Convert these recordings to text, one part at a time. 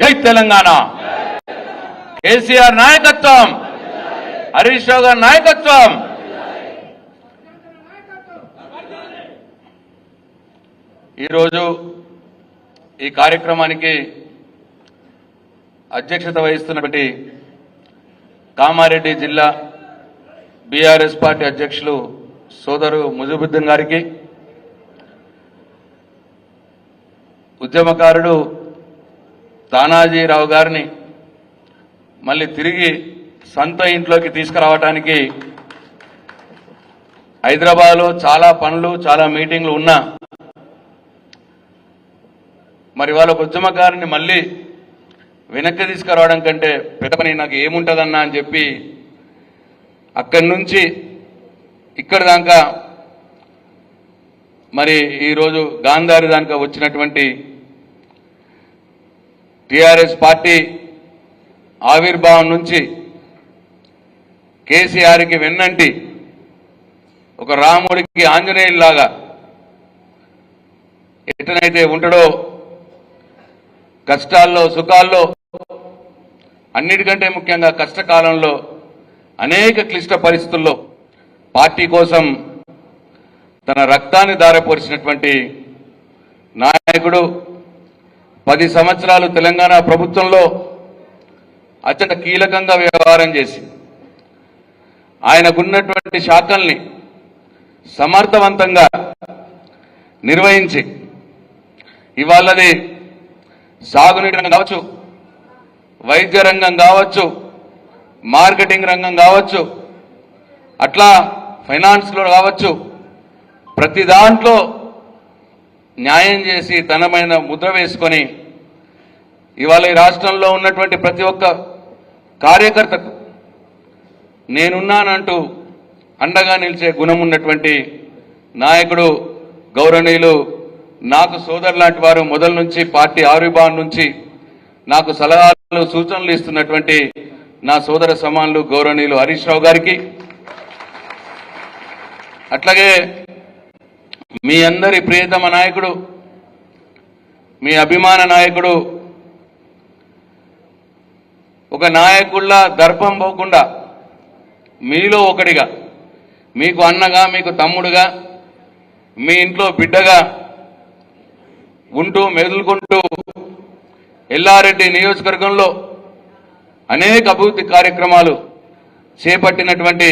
జై తెలంగాణ. కేసీఆర్ నాయకత్వం, హరీష్ రావు గారి నాయకత్వం. ఈరోజు ఈ కార్యక్రమానికి అధ్యక్షత వహిస్తున్నటువంటి కామారెడ్డి జిల్లా బీఆర్ఎస్ పార్టీ అధ్యక్షులు సోదరు ముజీబుద్దీన్ గారికి, ఉద్యమకారుడు తానాజీరావు గారిని మళ్ళీ తిరిగి సొంత ఇంట్లోకి తీసుకురావడానికి హైదరాబాద్లో చాలా పనులు, చాలా మీటింగ్లు ఉన్నా మరి వాళ్ళ ఉద్యమకారుని మళ్ళీ వెనక్కి తీసుకురావడం కంటే పెద్ద పని నాకు ఏముంటుందన్నా అని చెప్పి అక్కడి నుంచి ఇక్కడి దాకా మరి ఈరోజు గాంధారి దాకా వచ్చినటువంటి టీఆర్ఎస్ పార్టీ ఆవిర్భావం నుంచి కేసీఆర్కి వెన్నంటి ఒక రాముడికి ఆంజనేయుల్లాగా ఎటనైతే ఉంటాడో కష్టాల్లో సుఖాల్లో అన్నిటికంటే ముఖ్యంగా కష్టకాలంలో అనేక క్లిష్ట పరిస్థితుల్లో పార్టీ కోసం తన రక్తాన్ని ధారపోర్చినటువంటి నాయకుడు. 10 సంవత్సరాలు తెలంగాణ ప్రభుత్వంలో అత్యంత కీలకంగా వ్యవహారం చేసి ఆయనకున్నటువంటి శాఖల్ని సమర్థవంతంగా నిర్వహించి ఇవాళది సాగునీటి రంగం కావచ్చు, వైద్య రంగం కావచ్చు, మార్కెటింగ్ రంగం కావచ్చు, అట్లా ఫైనాన్స్లో కావచ్చు, ప్రతి దాంట్లో న్యాయం చేసి తనమైన ముద్ర వేసుకొని ఇవాళ ఈ రాష్ట్రంలో ఉన్నటువంటి ప్రతి ఒక్క కార్యకర్తకు నేనున్నానంటూ అండగా నిలిచే గుణం ఉన్నటువంటి నాయకుడు గౌరవనీయులు, నాకు సోదరు లాంటి వారు మొదల నుంచి పార్టీ ఆవిర్భావం నుంచి నాకు సలహాలు సూచనలు ఇస్తున్నటువంటి నా సోదర సమానులు గౌరవనీయులు హరీష్ రావు గారికి, అట్లాగే మీ అందరి ప్రియతమ నాయకుడు, మీ అభిమాన నాయకుడు, ఒక నాయకుల్లా దర్పం పోకుండా మీలో ఒకటిగా, మీకు అన్నగా, మీకు తమ్ముడుగా, మీ ఇంట్లో బిడ్డగా ఉంటూ మెదులుకుంటూ ఎల్లారెడ్డి నియోజకవర్గంలో అనేక అభివృద్ధి కార్యక్రమాలు చేపట్టినటువంటి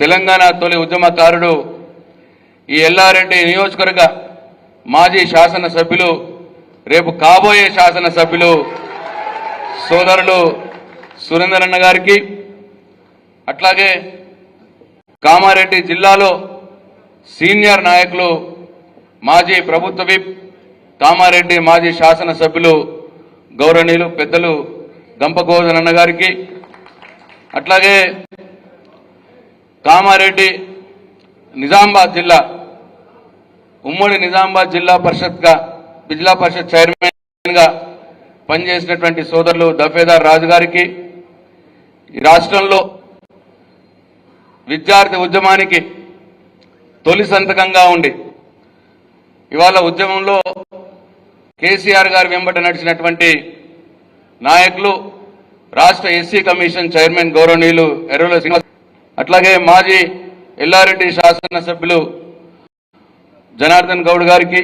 తెలంగాణ తొలి ఉద్యమకారుడు, ఈ ఎల్లారెడ్డి నియోజకవర్గ మాజీ శాసనసభ్యులు, రేపు కాబోయే శాసనసభ్యులు సోదరులు సురేందర్ గారికి, అట్లాగే కామారెడ్డి జిల్లాలో సీనియర్ నాయకులు, మాజీ ప్రభుత్వ విప్, కామారెడ్డి మాజీ శాసనసభ్యులు గౌరవనీయులు పెద్దలు గంపగోధనన్న గారికి, అట్లాగే కామారెడ్డి నిజామాబాద్ జిల్లా ఉమ్మడి నిజామాబాద్ జిల్లా పరిషత్ చైర్మన్గా పనిచేసినటువంటి సోదరులు దఫేదార్ రాజు గారికి, ఈ రాష్ట్రంలో విద్యార్థి ఉద్యమానికి తొలి సంతకంగా ఉండి ఇవాళ ఉద్యమంలో కేసీఆర్ గారి వెంబట నడిచినటువంటి నాయకులు, రాష్ట్ర ఎస్సీ కమిషన్ చైర్మన్ గౌరవనీయులు ఎర్రల శ్రీనివాస్, అట్లాగే మాజీ ఎల్లారెడ్డి శాసనసభ్యులు జనార్దన్ గౌడ్ గారికి,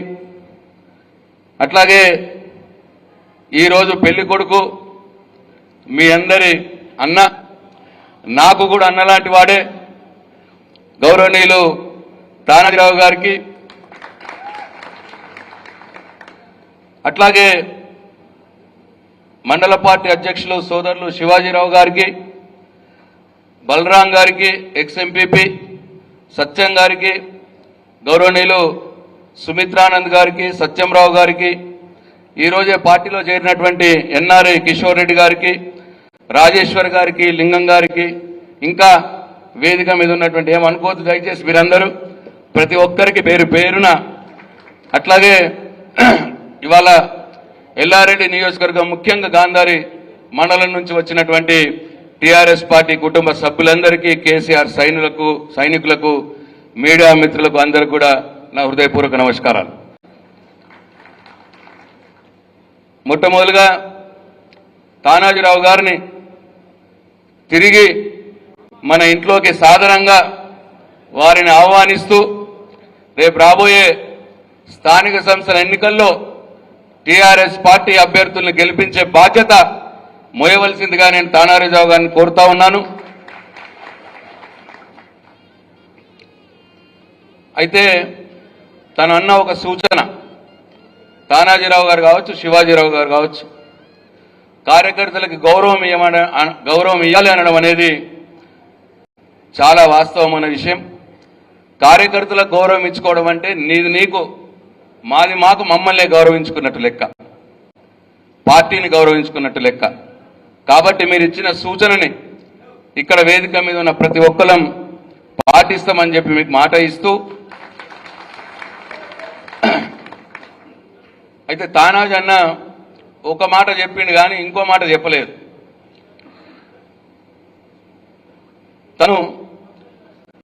అట్లాగే ఈరోజు పెళ్లి కొడుకు మీ అందరి అన్న, నాకు కూడా అన్నలాంటి వాడే గౌరవనీయులు తానాజీరావు గారికి, అట్లాగే మండల పార్టీ అధ్యక్షులు సోదరులు శివాజీరావు గారికి, బలరాం గారికి, ఎక్స్ ఎంపీపీ సత్యం గారికి, గౌరవనీయులు సుమిత్రానంద్ గారికి, సత్యంరావు గారికి, ఈరోజే పార్టీలో చేరినటువంటి ఎన్ఆర్ఐ కిషోర్ రెడ్డి గారికి, రాజేశ్వర్ గారికి, లింగం గారికి, ఇంకా వేదిక మీద ఉన్నటువంటి ఏమనుకోవద్దు దయచేసి మీరందరూ ప్రతి ఒక్కరికి పేరు పేరున, అట్లాగే ఇవాళ ఎల్లారెడ్డి నియోజకవర్గం ముఖ్యంగా గాంధారి మండలం నుంచి వచ్చినటువంటి టీఆర్ఎస్ పార్టీ కుటుంబ సభ్యులందరికీ, కేసీఆర్ సైనికులకు, మీడియా మిత్రులకు అందరికీ కూడా నా హృదయపూర్వక నమస్కారాలు. మొట్టమొదలుగా తానాజీరావు గారిని తిరిగి మన ఇంట్లోకి సాదరంగా వారిని ఆహ్వానిస్తూ రేపు రాబోయే స్థానిక సంస్థల ఎన్నికల్లో టీఆర్ఎస్ పార్టీ అభ్యర్థులను గెలిపించే బాధ్యత మోయవలసిందిగా నేను తానాజీరావు గారిని కోరుతా ఉన్నాను. అయితే తను అన్న ఒక సూచన, తానాజీరావు గారు కావచ్చు, శివాజీరావు గారు కావచ్చు, కార్యకర్తలకు గౌరవం ఇవ్వాలి అనడం అనేది చాలా వాస్తవమైన విషయం. కార్యకర్తలకు గౌరవం ఇచ్చుకోవడం అంటే నీది నీకు, మాది మాకు, మమ్మల్ని గౌరవించుకున్నట్టు లెక్క, పార్టీని గౌరవించుకున్నట్టు లెక్క. కాబట్టి మీరు ఇచ్చిన సూచనని ఇక్కడ వేదిక మీద ఉన్న ప్రతి ఒక్కరం పాటిస్తామని చెప్పి మీకు మాట ఇస్తూ, అయితే తానాజీ అన్న ఒక మాట చెప్పిండు కానీ ఇంకో మాట చెప్పలేదు. తను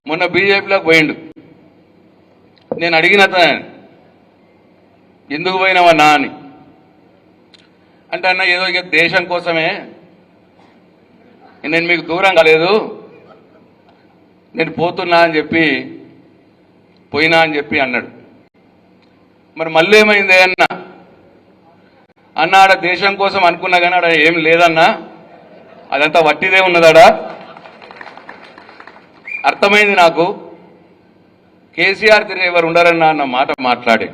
మొన్న బీజేపీలోకి పోయిండు. నేను అడిగిన ఎందుకు పోయినావన్నా అని అంటే, అన్న ఏదో ఇక దేశం కోసమే, నేను మీకు దూరం కాలేదు, నేను పోతున్నా అని చెప్పి పోయినా అని చెప్పి అన్నాడు. మరి మళ్ళీ ఏమైంది అన్న ఆడ దేశం కోసం అనుకున్నా కానీ ఆడ ఏం లేదన్నా, అదంతా వట్టిదే ఉన్నదాడా. అర్థమైంది నాకు, కేసీఆర్ తిరిగి ఎవరు ఉండరన్నా అన్న మాట మాట్లాడే.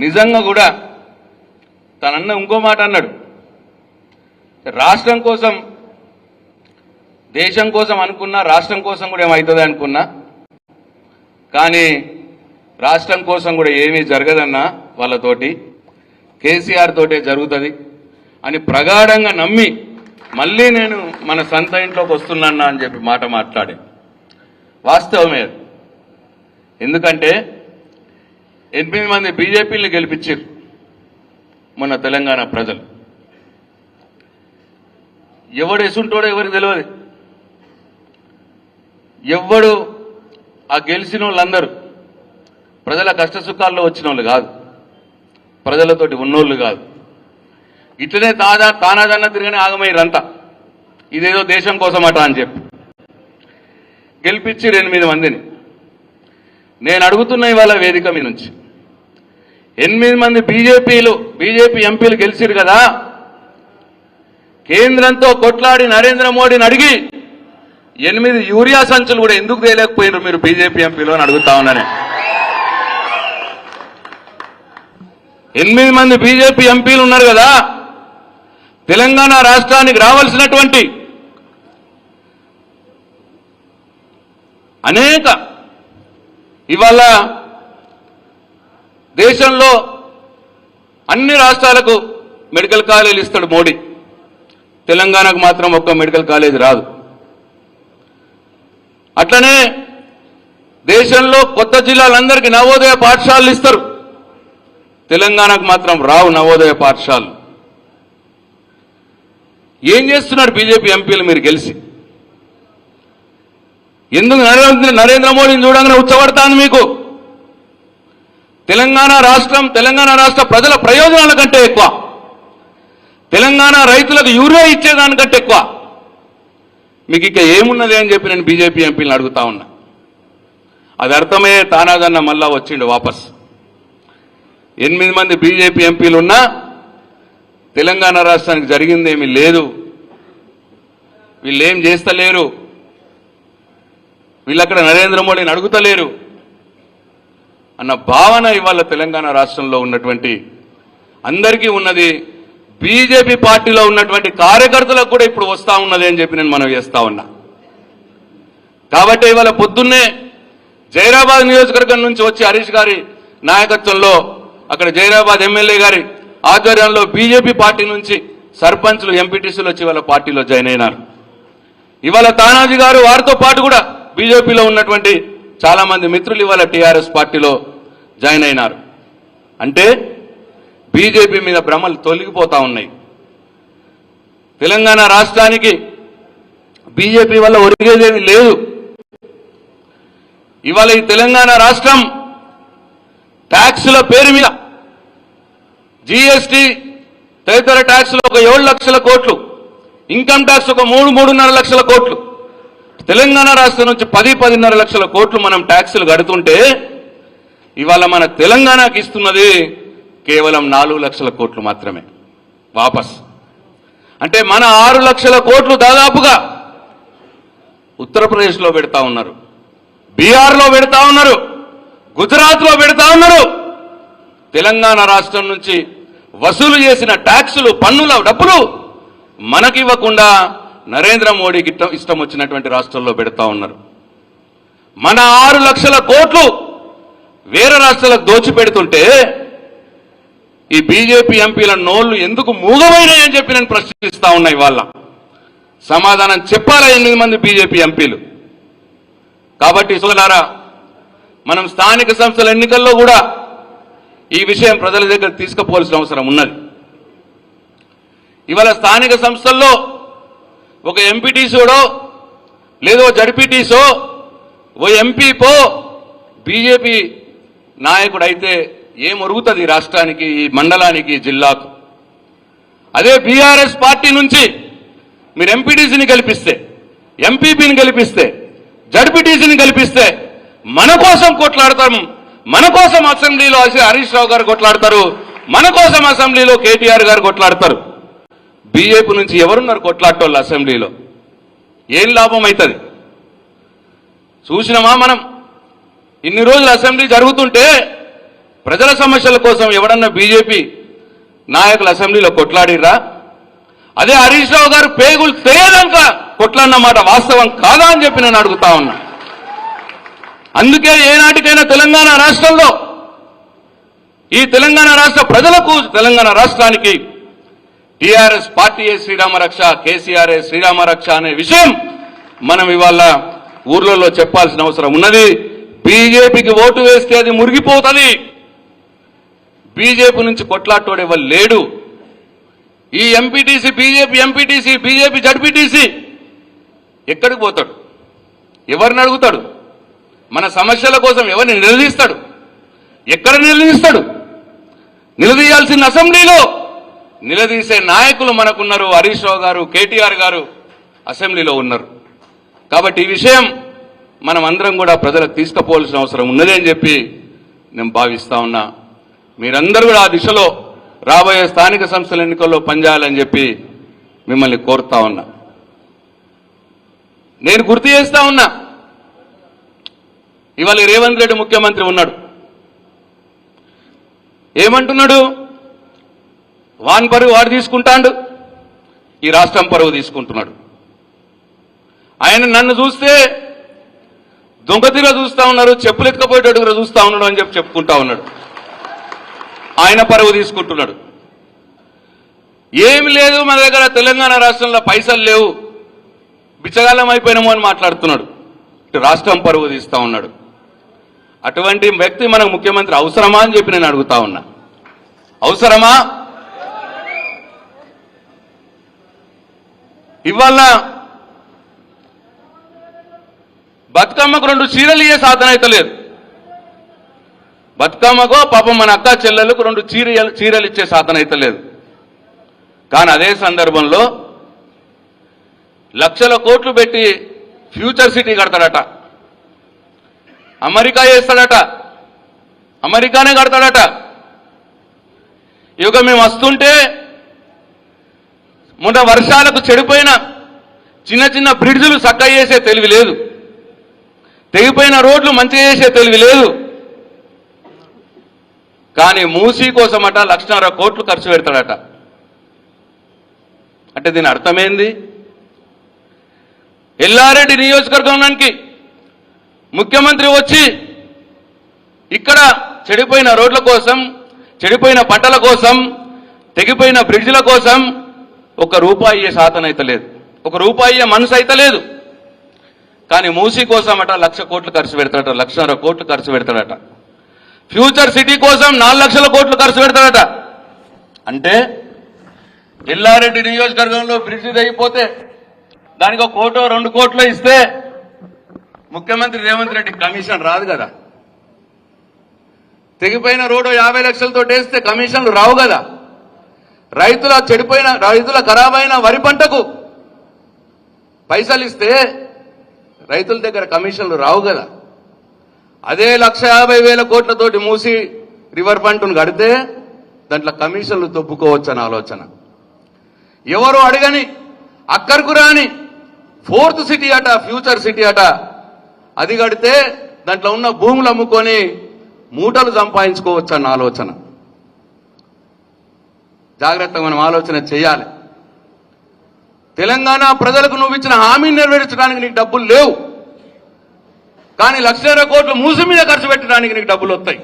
నిజంగా కూడా తనన్న ఇంకో మాట అన్నాడు, రాష్ట్రం కోసం దేశం కోసం అనుకున్నా, రాష్ట్రం కోసం కూడా ఏమవుతుంది అనుకున్నా, కానీ రాష్ట్రం కోసం కూడా ఏమీ జరగదన్నా వాళ్ళతోటి, కేసీఆర్ తోటే జరుగుతుంది అని ప్రగాఢంగా నమ్మి మళ్ళీ నేను మన సొంత ఇంట్లోకి వస్తున్నా అని చెప్పి మాట మాట్లాడే. వాస్తవమే. ఎందుకంటే 8 మంది బీజేపీని గెలిపించారు మొన్న తెలంగాణ ప్రజలు. ఎవడు ఎసుంటోడో ఎవరికి తెలియదు. ఎవడు ఆ గెలిచిన వాళ్ళందరూ ప్రజల కష్టసుఖాల్లో వచ్చిన వాళ్ళు కాదు, ప్రజలతోటి ఉన్నోళ్ళు కాదు. ఇట్లనే తానాజన్న తిరిగినే ఆగమయ్యారంతా, ఇదేదో దేశం కోసమట అని చెప్పి గెలిపించి 8 మందిని. నేను అడుగుతున్న ఇవాళ వేదిక మీ నుంచి, 8 మంది బీజేపీ ఎంపీలు గెలిచిరు కదా, కేంద్రంతో కొట్లాడి నరేంద్ర మోడీని అడిగి 8 యూరియా సంచులు కూడా ఎందుకు తేలేకపోయినారు మీరు బీజేపీ ఎంపీలు అని అడుగుతా ఉన్నానే. 8 మంది బీజేపీ ఎంపీలు ఉన్నారు కదా, తెలంగాణ రాష్ట్రానికి రావాల్సినటువంటి అనేక, ఇవాళ దేశంలో అన్ని రాష్ట్రాలకు మెడికల్ కాలేజీలు ఇస్తాడు మోడీ, తెలంగాణకు మాత్రం ఒక్క మెడికల్ కాలేజ్ రాదు. అట్లనే దేశంలో కొత్త జిల్లాలందరికీ నవోదయ పాఠశాలలు ఇస్తారు, తెలంగాణకు మాత్రం రావు నవోదయ పాఠశాలలు. ఏం చేస్తున్నారు బీజేపీ ఎంపీలు మీరు గెలిచి? ఎందుకు నరేంద్ర మోడీని చూడంగానే ఉచ్చబడతాను మీకు? తెలంగాణ రాష్ట్ర ప్రజల ప్రయోజనాల కంటే ఎక్కువ, తెలంగాణ రైతులకు యూరియా ఇచ్చేదానికంటే ఎక్కువ మీకు ఇక ఏమున్నది అని చెప్పి నేను బీజేపీ ఎంపీలను అడుగుతా ఉన్నా. అది అర్థమయ్యే తానాజన్న మళ్ళా వచ్చిండు వాపస్. 8 మంది బీజేపీ ఎంపీలు ఉన్నా తెలంగాణ రాష్ట్రానికి జరిగిందేమీ లేదు, వీళ్ళేం చేస్తలేరు, వీళ్ళక్కడ నరేంద్ర మోడీని అడుగుతలేరు అన్న భావన ఇవాళ తెలంగాణ రాష్ట్రంలో ఉన్నటువంటి అందరికీ ఉన్నది. బీజేపీ పార్టీలో ఉన్నటువంటి కార్యకర్తలకు కూడా ఇప్పుడు వస్తా ఉన్నది అని చెప్పి నేను మనవి చేస్తా ఉన్నా. కాబట్టి ఇవాళ పొద్దున్నే జైరాబాద్ నియోజకవర్గం నుంచి వచ్చి హరీష్ గారి నాయకత్వంలో అక్కడ జైరాబాద్ ఎమ్మెల్యే గారి ఆధ్వర్యంలో బీజేపీ పార్టీ నుంచి సర్పంచ్లు, ఎంపీటీసీలు వచ్చి వాళ్ళ పార్టీలో జాయిన్ అయినారు. ఇవాళ తానాజీ గారు వారితో పాటు కూడా బీజేపీలో ఉన్నటువంటి చాలా మంది మిత్రులు ఇవాళ టీఆర్ఎస్ పార్టీలో జాయిన్ అయినారు. అంటే బీజేపీ మీద భ్రమలు తొలగిపోతా ఉన్నాయి. తెలంగాణ రాష్ట్రానికి బీజేపీ వల్ల ఒరిగేదేమీ లేదు. ఇవాళ ఈ తెలంగాణ రాష్ట్రం ట్యాక్సుల పేరు మీద, జీఎస్టీ తదితర ట్యాక్స్లు ఒక 7 లక్షల కోట్లు, ఇన్కమ్ ట్యాక్స్ ఒక 3-3.5 లక్షల కోట్లు, తెలంగాణ రాష్ట్రం నుంచి 10-10.5 లక్షల కోట్లు మనం ట్యాక్సులు కడుతుంటే ఇవాళ మన తెలంగాణకి ఇస్తున్నది కేవలం 4 లక్షల కోట్లు మాత్రమే వాపస్. అంటే మన 6 లక్షల కోట్లు దాదాపుగా ఉత్తరప్రదేశ్లో పెడతా ఉన్నారు, బీహార్లో పెడతా ఉన్నారు, గుజరాత్లో పెడతా ఉన్నారు. తెలంగాణ రాష్ట్రం నుంచి వసూలు చేసిన ట్యాక్సులు, పన్నుల డబ్బులు మనకివ్వకుండా నరేంద్ర మోడీకి ఇష్టం వచ్చినటువంటి రాష్ట్రాల్లో పెడతా ఉన్నారు. మన 6 లక్షల కోట్లు వేరే రాష్ట్రాలకు దోచిపెడుతుంటే ఈ బీజేపీ ఎంపీల నోళ్లు ఎందుకు మూగమైనాయని చెప్పి నేను ప్రశ్నిస్తా ఉన్నా. ఇవాళ సమాధానం చెప్పాలా 8 మంది బీజేపీ ఎంపీలు? కాబట్టి సోదరులారా, మనం స్థానిక సంస్థల ఎన్నికల్లో కూడా ఈ విషయం ప్రజల దగ్గర తీసుకుపోవాల్సిన అవసరం ఉన్నది. ఇవాళ స్థానిక సంస్థల్లో ఒక ఎంపీటీసీడో లేదో జడ్పీటీసో ఓ ఎంపీపో బీజేపీ నాయకుడు అయితే ఏమొరుగుతుంది రాష్ట్రానికి, ఈ మండలానికి, జిల్లాకు? అదే బీఆర్ఎస్ పార్టీ నుంచి మీరు ఎంపీటీసీని గెలిపిస్తే, ఎంపీపీని గెలిపిస్తే, జడ్పీటీసీని గెలిపిస్తే మన కోసం కొట్లాడతాం. మన కోసం అసెంబ్లీలో హరీష్ రావు గారు కొట్లాడతారు, మన కోసం అసెంబ్లీలో కేటీఆర్ గారు కొట్లాడతారు. బీజేపీ నుంచి ఎవరున్నారు కొట్లాడటోళ్ళు అసెంబ్లీలో? ఏం లాభం అవుతుంది? చూసినామా మనం? ఇన్ని రోజులు అసెంబ్లీ జరుగుతుంటే ప్రజల సమస్యల కోసం ఎవడన్నా బీజేపీ నాయకులు అసెంబ్లీలో కొట్లాడిర్రా? అదే హరీష్ రావు గారు పేగులు తెలియదాక కొట్లాడినమాట వాస్తవం కాదా అని చెప్పి నేను అడుగుతా ఉన్నా. అందుకే ఏనాటికైనా తెలంగాణ రాష్ట్రంలో ఈ తెలంగాణ రాష్ట్ర ప్రజలకు, తెలంగాణ రాష్ట్రానికి టీఆర్ఎస్ పార్టీయే శ్రీరామ రక్ష, కేసీఆర్ఏ శ్రీరామ రక్ష అనే విషయం మనం ఇవాళ ఊర్లలో చెప్పాల్సిన అవసరం ఉన్నది. బీజేపీకి ఓటు వేస్తే అది మురిగిపోతుంది. బీజేపీ నుంచి కొట్లాటోడు ఎవరు లేడు. ఈ MPTC, BJP MPTC, BJP ZPTC ఎక్కడికి పోతాడు? ఎవరిని అడుగుతాడు? మన సమస్యల కోసం ఎవరిని నిలదీస్తాడు? ఎక్కడ నిలదీస్తాడు? నిలదీయాల్సిన అసెంబ్లీలో నిలదీసే నాయకులు మనకున్నారు. హరీష్ రావు గారు, కేటీఆర్ గారు అసెంబ్లీలో ఉన్నారు. కాబట్టి ఈ విషయం మనం అందరం కూడా ప్రజలకు తీసుకుపోవాల్సిన అవసరం ఉన్నది అని చెప్పి నేను భావిస్తా ఉన్నా. మీరందరూ కూడా ఆ దిశలో రాబోయే స్థానిక సంస్థల ఎన్నికల్లో పనిచేయాలని చెప్పి మిమ్మల్ని కోరుతా ఉన్నా. నేను గుర్తు చేస్తా ఉన్నా, ఇవాళ రేవంత్ రెడ్డి ముఖ్యమంత్రి ఉన్నాడు. ఏమంటున్నాడు? వాన్ పరువు వాడు తీసుకుంటాడు, ఈ రాష్ట్రం పరువు తీసుకుంటున్నాడు. ఆయన నన్ను చూస్తే దొంగతిగా చూస్తా ఉన్నారు, చెప్పులు ఎత్తుకపోయేటట్టుగా చూస్తా ఉన్నాడు అని చెప్పి చెప్పుకుంటా ఉన్నాడు. ఆయన పరువు తీసుకుంటున్నాడు. ఏమి లేదు మన దగ్గర, తెలంగాణ రాష్ట్రంలో పైసలు లేవు, బిచ్చగాళ్ళం అయిపోయినాము అని మాట్లాడుతున్నాడు. రాష్ట్రం పరువు తీస్తా ఉన్నాడు. అటువంటి వ్యక్తి మనకు ముఖ్యమంత్రి అవసరమా అని చెప్పి నేను అడుగుతా ఉన్నా. అవసరమా? ఇవాళ బతుకమ్మకు 2 చీరలు ఇయ్యే సాధన అయితే లేదు. బతుకమ్మకో పాపం మన అక్క చెల్లెలకు 2 చీరలు ఇచ్చే సాధన అయితే లేదు. కానీ అదే సందర్భంలో లక్షల కోట్లు పెట్టి ఫ్యూచర్ సిటీ కడతాడట, అమెరికా చేస్తాడట, అమెరికానే కడతాడట. ఇక మేము వస్తుంటే మొన్న వర్షాలకు చెడిపోయిన చిన్న చిన్న బ్రిడ్జులు చక్కగా చేసే తెలివి లేదు, తెగిపోయిన రోడ్లు మంచిగా చేసే తెలివి లేదు. కానీ మూసీ కోసమట 1.5 కోట్లు ఖర్చు పెడతాడట. అంటే దీని అర్థమైంది? ఎల్లారెడ్డి నియోజకవర్గానికి ముఖ్యమంత్రి వచ్చి ఇక్కడ చెడిపోయిన రోడ్ల కోసం, చెడిపోయిన పంటల కోసం, తెగిపోయిన బ్రిడ్జిల కోసం 1 రూపాయి ఇయ్యే శాతం అయితే లేదు, 1 రూపాయి ఇయ్యే మనసు అయితే లేదు. కానీ మూసీ కోసం అట 1,00,000 కోట్లు ఖర్చు పెడతాడట, 1,50,000 కోట్లు ఖర్చు పెడతాడట. ఫ్యూచర్ సిటీ కోసం 4 లక్షల కోట్లు ఖర్చు పెడతాడట. అంటే ఎల్లారెడ్డి నియోజకవర్గంలో బ్రిడ్జి తెగిపోతే దానికి 1 కోటో 2 కోట్లో ఇస్తే ముఖ్యమంత్రి రేవంత్ రెడ్డి కమిషన్ రాదు కదా. తెగిపోయిన రోడ్డు 50 లక్షలతో వేస్తే కమిషన్లు రావు కదా. రైతుల ఖరాబైన వరి పంటకు పైసలు ఇస్తే రైతుల దగ్గర కమిషన్లు రావు కదా. అదే 1,50,000 కోట్లతోటి మూసి రివర్ ఫ్రంట్ను కడితే దాంట్లో కమిషన్లు దొబ్బుకోవచ్చని ఆలోచన. ఎవరు అడగని అక్కరకు రాని 4th సిటీ అట, ఫ్యూచర్ సిటీ అట, అది కడితే దాంట్లో ఉన్న భూములు అమ్ముకొని మూటలు సంపాదించుకోవచ్చన్న ఆలోచన. జాగ్రత్తగా మనం ఆలోచన చేయాలి. తెలంగాణ ప్రజలకు నువ్వు ఇచ్చిన హామీని నెరవేర్చడానికి నీకు డబ్బులు లేవు, కానీ 1,00,000 కోట్లు మూసి మీద ఖర్చు పెట్టడానికి నీకు డబ్బులు వస్తాయి.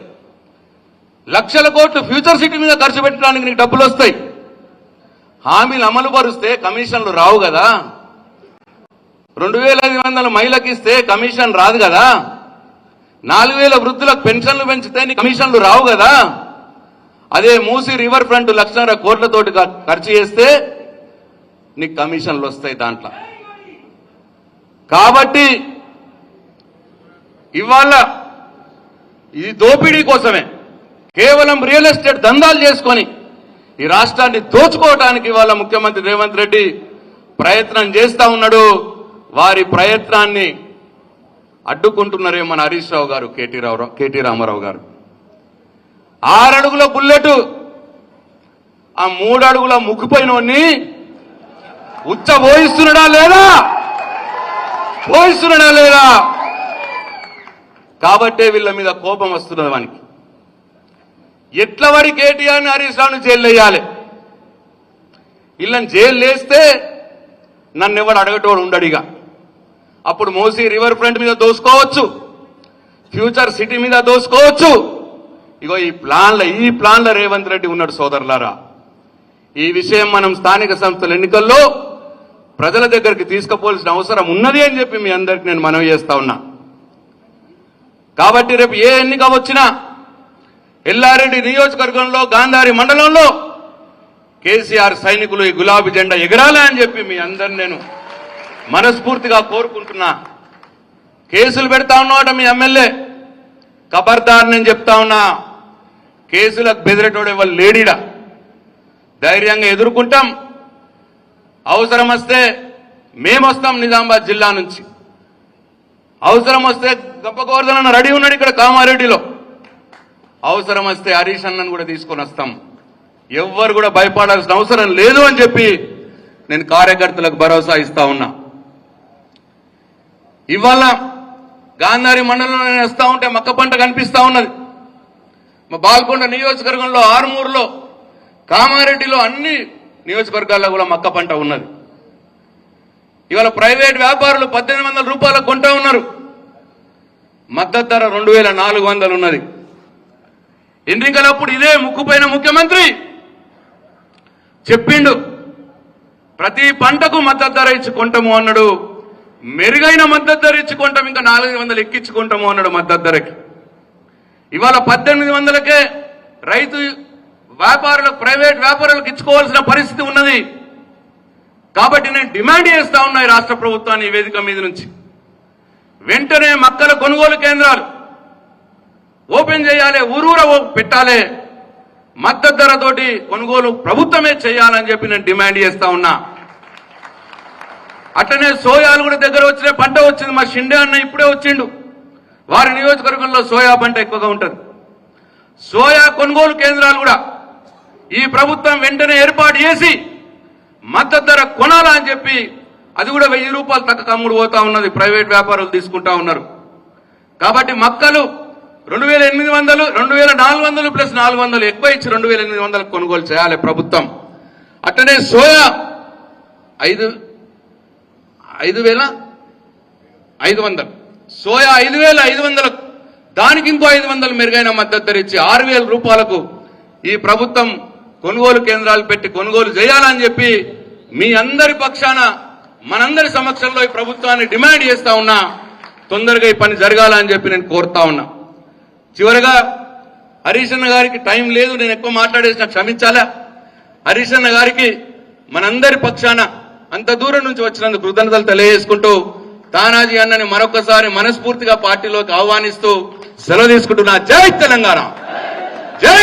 1,00,000 కోట్లు ఫ్యూచర్ సిటీ మీద ఖర్చు పెట్టడానికి నీకు డబ్బులు వస్తాయి. హామీలు అమలు పరుస్తే కమిషన్లు రావు కదా. 2,500 మహిళలకు ఇస్తే కమిషన్ రాదు కదా. 4,000 వృద్ధులకు పెన్షన్లు పెంచితే నీ కమిషన్లు రావు కదా. అదే మూసి రివర్ ఫ్రంట్ 1,00,000 కోట్లతోటి ఖర్చు చేస్తే నీకు కమిషన్లు వస్తాయి దాంట్లో. కాబట్టి ఇవాళ ఇది దోపిడీ కోసమే, కేవలం రియల్ ఎస్టేట్ దందాలు చేసుకొని ఈ రాష్ట్రాన్ని దోచుకోవడానికి ఇవాళ ముఖ్యమంత్రి రేవంత్ రెడ్డి ప్రయత్నం చేస్తా ఉన్నాడు. వారి ప్రయత్నాన్ని అడ్డుకుంటున్నారే మన హరీష్ రావు గారు, కేటీ రామారావు గారు. 6 అడుగుల బుల్లెట్ ఆ 3 అడుగుల ముక్కుపోయినోన్ని పోయిస్తున్నాడా లేదా? కాబట్టే వీళ్ళ మీద కోపం వస్తున్నది వానికి. ఎట్ల వరి కేటీఆర్ని హరీష్ రావుని జైలు వేయాలి. వీళ్ళని జైలు వేస్తే నన్ను ఎవడు అడగటోడు ఉండడిగా. అప్పుడు మోసీ రివర్ ఫ్రంట్ మీద దోసుకోవచ్చు, ఫ్యూచర్ సిటీ మీద దోసుకోవచ్చు. ఇగో ఈ ప్లాన్ల రేవంత్ రెడ్డి ఉన్నాడు సోదరులారా. ఈ విషయం మనం స్థానిక సంస్థల ఎన్నికల్లో ప్రజల దగ్గరికి తీసుకుపోవాల్సిన అవసరం ఉన్నది అని చెప్పి మీ అందరికి నేను మనవి చేస్తా ఉన్నా. కాబట్టి రేపు ఏ ఎన్నిక వచ్చినా ఎల్లారెడ్డి నియోజకవర్గంలో గాంధారి మండలంలో కేసీఆర్ సైనికులు ఈ గులాబీ జెండా ఎగరాలి అని చెప్పి మీ అందరిని నేను మనస్ఫూర్తిగా కోరుకుంటున్నా. కేసులు పెడతా ఉన్నవాట మీ ఎమ్మెల్యే, ఖబర్దార్ నేను చెప్తా ఉన్నా. కేసులకు బెదిరేటోడు ఎవరు లేడీడా. ధైర్యంగా ఎదుర్కొంటాం. అవసరం వస్తే మేమొస్తాం నిజామాబాద్ జిల్లా నుంచి. అవసరం వస్తే గొప్పగోవర్ధన రెడీ ఉన్నాడు ఇక్కడ కామారెడ్డిలో. అవసరం వస్తే హరీష్ అన్నను కూడా తీసుకొని వస్తాం. ఎవ్వరు కూడా భయపడాల్సిన అవసరం లేదు అని చెప్పి నేను కార్యకర్తలకు భరోసా ఇస్తా ఉన్నా. ఇవాళ గాంధారి మండలంలో నేను వస్తా ఉంటే మక్క పంట కనిపిస్తా ఉన్నది. మా బాల్కొండ నియోజకవర్గంలో, ఆర్మూరులో, కామారెడ్డిలో అన్ని నియోజకవర్గాల్లో కూడా మక్క పంట ఉన్నది. ఇవాళ ప్రైవేట్ వ్యాపారులు 1,800 రూపాయలకు కొంటా ఉన్నారు. మద్దతు ధర 2,400 ఉన్నది. ఎన్నికలప్పుడు ఇదే ముక్కుపోయిన ముఖ్యమంత్రి చెప్పిండు, ప్రతి పంటకు మద్దతు ధర ఇచ్చి కొంటాము అన్నాడు. మెరుగైన మద్దతు ధర ఇచ్చి కొంటాం, ఇంకా 400 ఎక్కించుకుంటాము అన్నాడు మద్దతు ధరకి. ఇవాళ 1,800కే రైతు వ్యాపారులకు, ప్రైవేట్ వ్యాపారులకు ఇచ్చుకోవాల్సిన పరిస్థితి ఉన్నది. కాబట్టి నేను డిమాండ్ చేస్తా ఉన్నా ఈ రాష్ట్ర ప్రభుత్వాన్ని ఈ వేదిక మీద నుంచి, వెంటనే మక్కల కొనుగోలు కేంద్రాలు ఓపెన్ చేయాలి, ఊరూర పెట్టాలి, మద్దతు ధరతోటి కొనుగోలు ప్రభుత్వమే చేయాలని చెప్పి నేను డిమాండ్ చేస్తా ఉన్నా. అట్లనే సోయాలు కూడా దగ్గర వచ్చిన పంట వచ్చింది. మా షిండే అన్న ఇప్పుడే వచ్చిండు. వారి నియోజకవర్గంలో సోయా పంట ఎక్కువగా ఉంటుంది. సోయా కొనుగోలు కేంద్రాలు కూడా ఈ ప్రభుత్వం వెంటనే ఏర్పాటు చేసి మద్దతు ధర కొనాలని చెప్పి, అది కూడా 1,000 రూపాయలు తక్కువ అమ్ముడు పోతా ఉన్నది, ప్రైవేట్ వ్యాపారులు తీసుకుంటా ఉన్నారు. కాబట్టి మక్కలు 2,800, 2,400 ప్లస్ 400 ఎక్కువ ఇచ్చి 2,800 కొనుగోలు చేయాలి ప్రభుత్వం. అట్లనే సోయా 5,500, సోయా 5,500, దానికి ఇంకో 500 మెరుగైన మద్దతు ధర ఇచ్చి 6,000 రూపాయలకు ఈ ప్రభుత్వం కొనుగోలు కేంద్రాలు పెట్టి కొనుగోలు చేయాలని చెప్పి మీ అందరి పక్షాన, మనందరి సమక్షంలో ఈ ప్రభుత్వాన్ని డిమాండ్ చేస్తా ఉన్నా. తొందరగా ఈ పని జరగాలని చెప్పి నేను కోరుతా ఉన్నా. చివరిగా హరీష్ అన్న గారికి టైం లేదు, నేను ఎక్కువ మాట్లాడేసిన క్షమించాలా. హరీష్ అన్న గారికి మనందరి పక్షాన అంత దూరం నుంచి వచ్చినందుకు కృతజ్ఞతలు తెలియజేసుకుంటూ, తానాజీ అన్నని మరొకసారి మనస్ఫూర్తిగా పార్టీలోకి ఆహ్వానిస్తూ సెలవు తీసుకుంటున్నా. జై తెలంగాణ, జై